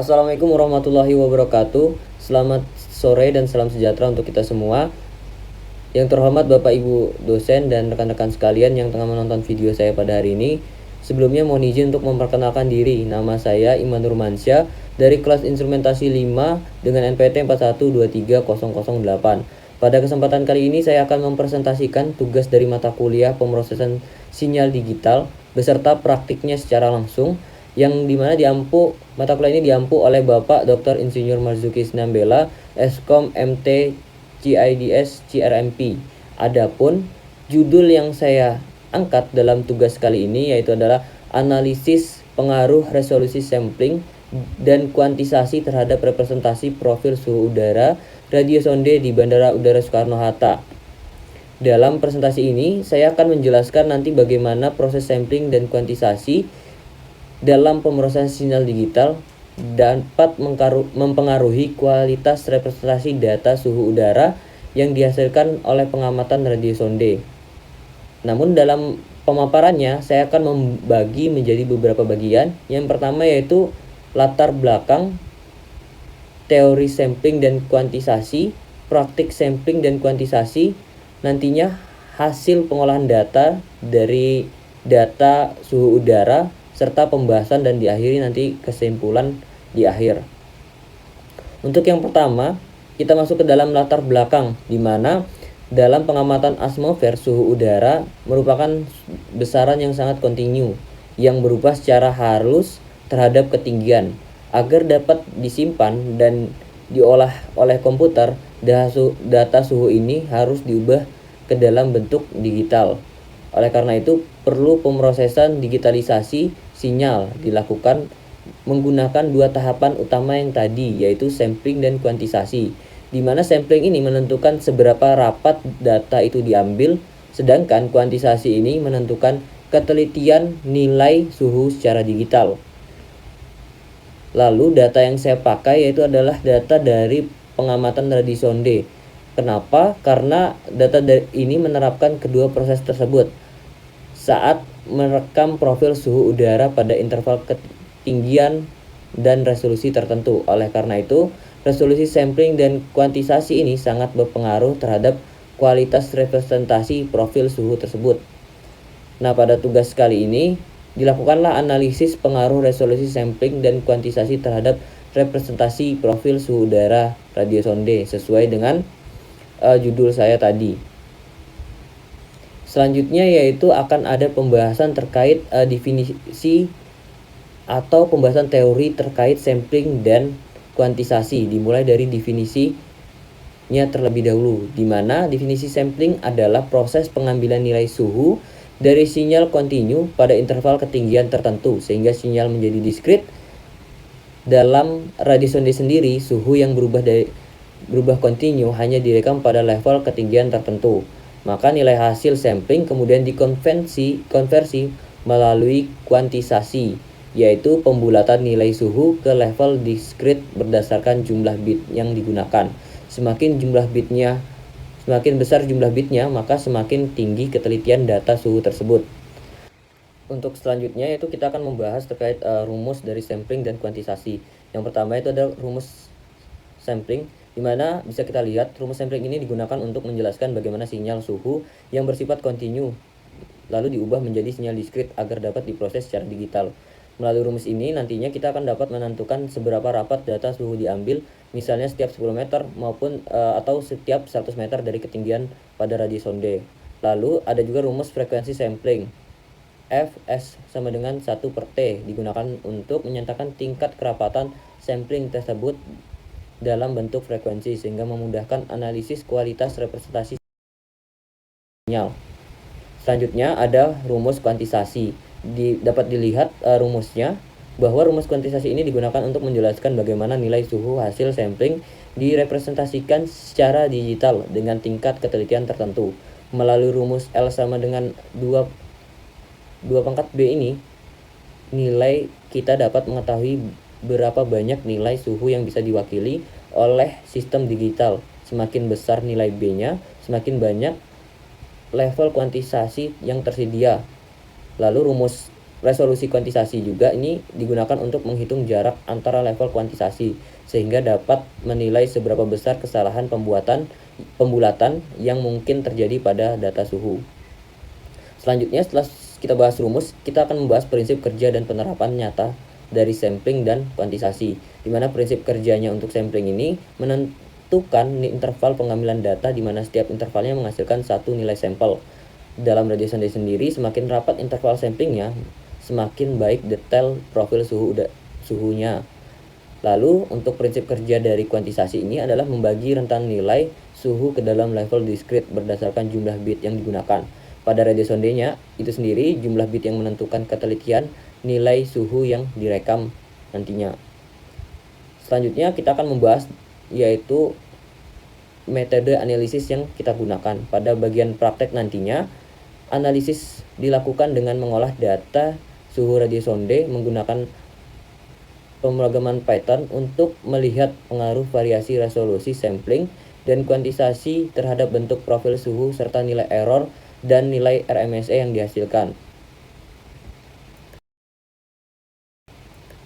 Assalamualaikum warahmatullahi wabarakatuh. Selamat sore dan salam sejahtera untuk kita semua. Yang terhormat Bapak Ibu dosen dan rekan-rekan sekalian yang tengah menonton video saya pada hari ini. Sebelumnya mohon izin untuk memperkenalkan diri. Nama saya Iman Nurmansyah dari kelas instrumentasi 5 dengan NPT 4123008. Pada kesempatan kali ini saya akan mempresentasikan tugas dari mata kuliah pemrosesan sinyal digital beserta praktiknya secara langsung, yang dimana mata kuliah ini diampu oleh Bapak Dr. Insinyur Marzuki Sinambela, Eskom MT CIDS CRMP. Adapun judul yang saya angkat dalam tugas kali ini yaitu adalah analisis pengaruh resolusi sampling dan kuantisasi terhadap representasi profil suhu udara radiosonde di Bandara Udara Soekarno-Hatta. Dalam presentasi ini saya akan menjelaskan nanti bagaimana proses sampling dan kuantisasi dalam pemrosesan sinyal digital dapat mempengaruhi kualitas representasi data suhu udara yang dihasilkan oleh pengamatan radiosonde. Namun dalam pemaparannya saya akan membagi menjadi beberapa bagian. Yang pertama yaitu latar belakang, teori sampling dan kuantisasi, praktik sampling dan kuantisasi, nantinya hasil pengolahan data dari data suhu udara, serta pembahasan dan diakhiri nanti kesimpulan di akhir. Untuk yang pertama, kita masuk ke dalam latar belakang, di mana dalam pengamatan atmosfer suhu udara merupakan besaran yang sangat kontinu yang berubah secara halus terhadap ketinggian. Agar dapat disimpan dan diolah oleh komputer, data suhu ini harus diubah ke dalam bentuk digital. Oleh karena itu, perlu pemrosesan digitalisasi sinyal dilakukan menggunakan dua tahapan utama yang tadi, yaitu sampling dan kuantisasi, di mana sampling ini menentukan seberapa rapat data itu diambil, sedangkan kuantisasi ini menentukan ketelitian nilai suhu secara digital. Lalu data yang saya pakai yaitu adalah data dari pengamatan radiosonde. Kenapa? Karena data ini menerapkan kedua proses tersebut saat merekam profil suhu udara pada interval ketinggian dan resolusi tertentu. Oleh karena itu, resolusi sampling dan kuantisasi ini sangat berpengaruh terhadap kualitas representasi profil suhu tersebut. Nah, pada tugas kali ini dilakukanlah analisis pengaruh resolusi sampling dan kuantisasi terhadap representasi profil suhu udara radiosonde sesuai dengan judul saya tadi. Selanjutnya yaitu akan ada pembahasan terkait definisi atau pembahasan teori terkait sampling dan kuantisasi, dimulai dari definisinya terlebih dahulu, di mana definisi sampling adalah proses pengambilan nilai suhu dari sinyal kontinu pada interval ketinggian tertentu sehingga sinyal menjadi diskrit. Dalam radiosonde sendiri, suhu yang berubah kontinu hanya direkam pada level ketinggian tertentu. Maka nilai hasil sampling kemudian dikonversi melalui kuantisasi, yaitu pembulatan nilai suhu ke level diskrit berdasarkan jumlah bit yang digunakan. Semakin besar jumlah bitnya, maka semakin tinggi ketelitian data suhu tersebut. Untuk selanjutnya yaitu kita akan membahas terkait rumus dari sampling dan kuantisasi. Yang pertama itu ada rumus sampling, di mana bisa kita lihat rumus sampling ini digunakan untuk menjelaskan bagaimana sinyal suhu yang bersifat kontinu lalu diubah menjadi sinyal diskrit agar dapat diproses secara digital. Melalui rumus ini nantinya kita akan dapat menentukan seberapa rapat data suhu diambil, misalnya setiap 10 meter maupun atau setiap 100 meter dari ketinggian pada radiosonde. Lalu ada juga rumus frekuensi sampling. Fs sama dengan 1/T digunakan untuk menyatakan tingkat kerapatan sampling tersebut dalam bentuk frekuensi sehingga memudahkan analisis kualitas representasi sinyal. Selanjutnya ada rumus kuantisasi. Dapat dilihat rumusnya bahwa rumus kuantisasi ini digunakan untuk menjelaskan bagaimana nilai suhu hasil sampling direpresentasikan secara digital dengan tingkat ketelitian tertentu. Melalui rumus L sama dengan 2/B ini, nilai kita dapat mengetahui berapa banyak nilai suhu yang bisa diwakili oleh sistem digital. Semakin besar nilai B-nya, semakin banyak level kuantisasi yang tersedia. Lalu rumus resolusi kuantisasi juga ini digunakan untuk menghitung jarak antara level kuantisasi sehingga dapat menilai seberapa besar kesalahan pembulatan yang mungkin terjadi pada data suhu. Selanjutnya, setelah kita bahas rumus, kita akan membahas prinsip kerja dan penerapan nyata dari sampling dan kuantisasi, di mana prinsip kerjanya untuk sampling ini menentukan interval pengambilan data di mana setiap intervalnya menghasilkan satu nilai sampel. Dalam radio sonde sendiri, semakin rapat interval samplingnya, semakin baik detail profil suhunya. Lalu, untuk prinsip kerja dari kuantisasi ini adalah membagi rentan nilai suhu ke dalam level discrete berdasarkan jumlah bit yang digunakan. Pada radio sondenya itu sendiri, jumlah bit yang menentukan ketelitian nilai suhu yang direkam nantinya. Selanjutnya kita akan membahas yaitu metode analisis yang kita gunakan. Pada bagian praktek nantinya, analisis dilakukan dengan mengolah data suhu radio sonde menggunakan pemrograman Python untuk melihat pengaruh variasi resolusi sampling dan kuantisasi terhadap bentuk profil suhu serta nilai error dan nilai RMSE yang dihasilkan.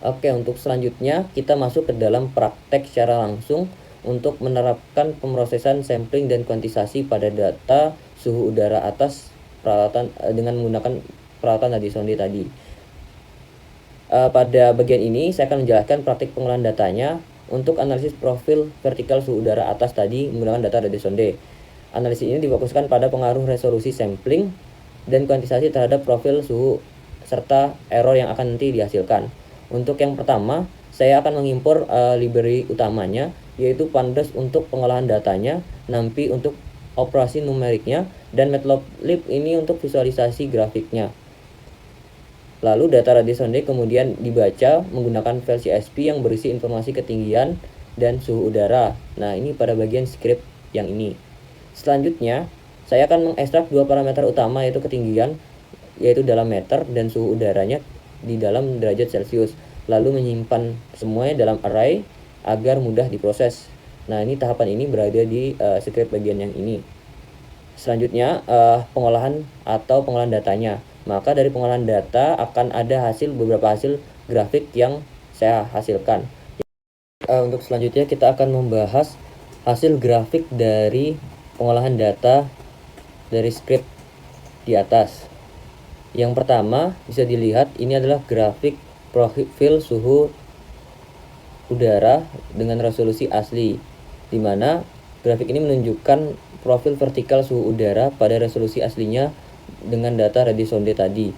Oke, untuk selanjutnya kita masuk ke dalam praktek secara langsung untuk menerapkan pemrosesan sampling dan kuantisasi pada data suhu udara atas peralatan dengan menggunakan peralatan radio sonde tadi. Pada bagian ini saya akan menjelaskan praktik pengolahan datanya untuk analisis profil vertikal suhu udara atas tadi menggunakan data radio sonde. Analisis ini difokuskan pada pengaruh resolusi sampling dan kuantisasi terhadap profil suhu serta error yang akan nanti dihasilkan. Untuk yang pertama, saya akan mengimpor library utamanya yaitu Pandas untuk pengolahan datanya, NumPy untuk operasi numeriknya, dan Matplotlib ini untuk visualisasi grafiknya. Lalu data radio sonde kemudian dibaca menggunakan file CSV yang berisi informasi ketinggian dan suhu udara. Nah, ini pada bagian script yang ini. Selanjutnya, saya akan mengekstrak dua parameter utama yaitu ketinggian yaitu dalam meter dan suhu udaranya di dalam derajat Celcius. Lalu menyimpan semuanya dalam array agar mudah diproses. Nah, ini tahapan ini berada di script bagian yang ini. Selanjutnya, pengolahan atau pengolahan datanya. Maka dari pengolahan data akan ada beberapa hasil grafik yang saya hasilkan. Untuk selanjutnya kita akan membahas hasil grafik dari pengolahan data dari script di atas. Yang pertama bisa dilihat ini adalah grafik profil suhu udara dengan resolusi asli, di mana grafik ini menunjukkan profil vertikal suhu udara pada resolusi aslinya dengan data radio sonde tadi,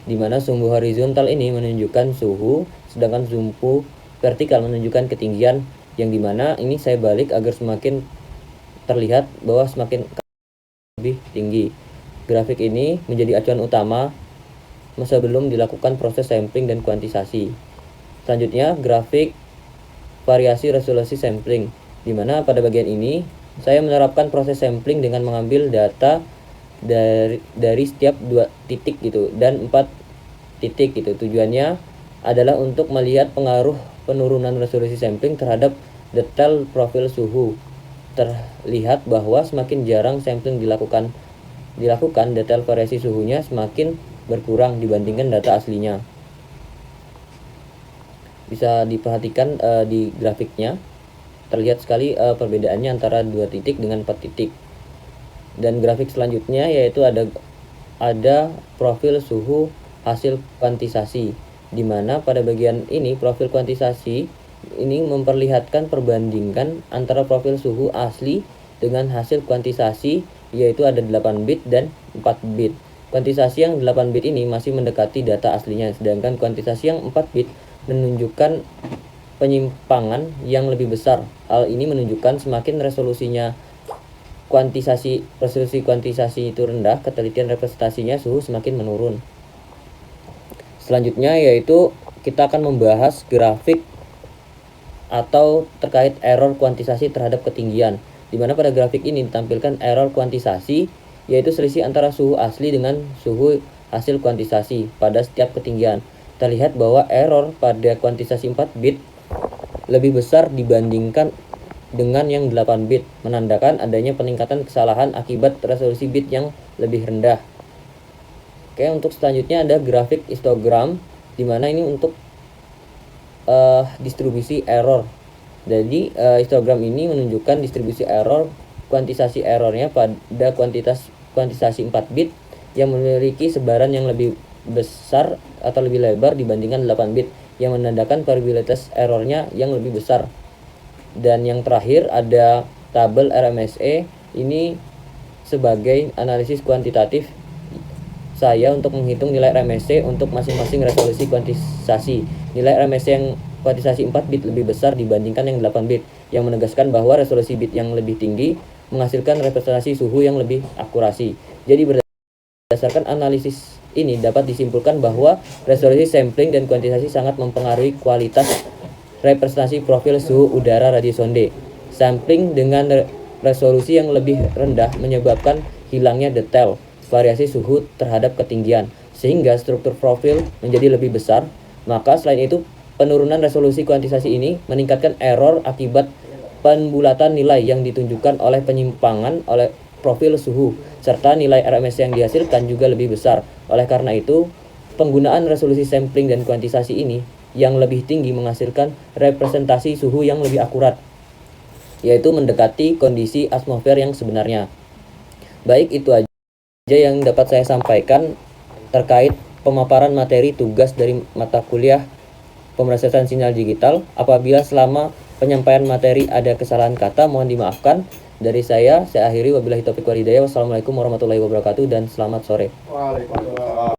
di mana sumbu horizontal ini menunjukkan suhu, sedangkan sumbu vertikal menunjukkan ketinggian, yang dimana ini saya balik agar semakin terlihat bahwa semakin lebih tinggi. Grafik ini menjadi acuan utama sebelum dilakukan proses sampling dan kuantisasi. Selanjutnya, grafik variasi resolusi sampling, di mana pada bagian ini saya menerapkan proses sampling dengan mengambil data dari setiap 2 titik gitu dan 4 titik gitu. Tujuannya adalah untuk melihat pengaruh penurunan resolusi sampling terhadap detail profil suhu. Terlihat bahwa semakin jarang sampling dilakukan, detail variasi suhunya semakin berkurang dibandingkan data aslinya. Bisa diperhatikan di grafiknya, terlihat sekali perbedaannya antara 2 titik dengan 4 titik. Dan grafik selanjutnya yaitu ada profil suhu hasil kuantisasi, di mana pada bagian ini profil kuantisasi ini memperlihatkan perbandingan antara profil suhu asli dengan hasil kuantisasi, yaitu ada 8 bit dan 4 bit. Kuantisasi yang 8 bit ini masih mendekati data aslinya, sedangkan kuantisasi yang 4 bit menunjukkan penyimpangan yang lebih besar. Hal ini menunjukkan semakin resolusi kuantisasi itu rendah, ketelitian representasinya suhu semakin menurun. Selanjutnya yaitu kita akan membahas grafik atau terkait error kuantisasi terhadap ketinggian, di mana pada grafik ini ditampilkan error kuantisasi yaitu selisih antara suhu asli dengan suhu hasil kuantisasi pada setiap ketinggian. Terlihat bahwa error pada kuantisasi 4 bit lebih besar dibandingkan dengan yang 8 bit, menandakan adanya peningkatan kesalahan akibat resolusi bit yang lebih rendah. Oke, untuk selanjutnya ada grafik histogram, dimana ini untuk distribusi error. Jadi histogram ini menunjukkan distribusi error, kuantisasi errornya pada kuantisasi 4 bit yang memiliki sebaran yang lebih besar atau lebih lebar dibandingkan 8 bit, yang menandakan probabilitas errornya yang lebih besar. Dan yang terakhir ada tabel RMSE, ini sebagai analisis kuantitatif saya untuk menghitung nilai RMSE untuk masing-masing resolusi kuantisasi. Nilai RMSE yang kuantisasi 4 bit lebih besar dibandingkan yang 8 bit, yang menegaskan bahwa resolusi bit yang lebih tinggi menghasilkan representasi suhu yang lebih akurasi. Jadi berdasarkan analisis ini dapat disimpulkan bahwa resolusi sampling dan kuantisasi sangat mempengaruhi kualitas representasi profil suhu udara radiosonde. Sampling dengan resolusi yang lebih rendah menyebabkan hilangnya detail variasi suhu terhadap ketinggian, sehingga struktur profil menjadi lebih besar. Maka selain itu, penurunan resolusi kuantisasi ini meningkatkan error akibat pembulatan nilai yang ditunjukkan oleh penyimpangan oleh profil suhu, serta nilai RMS yang dihasilkan juga lebih besar. Oleh karena itu, penggunaan resolusi sampling dan kuantisasi ini yang lebih tinggi menghasilkan representasi suhu yang lebih akurat, yaitu mendekati kondisi atmosfer yang sebenarnya. Baik, itu aja yang dapat saya sampaikan terkait pemaparan materi tugas dari mata kuliah pemrosesan sinyal digital. Apabila selama penyampaian materi ada kesalahan kata, mohon dimaafkan. Dari saya akhiri, wabillahi taufiq wal hidayah. Wassalamualaikum warahmatullahi wabarakatuh dan selamat sore. Waalaikumsalam.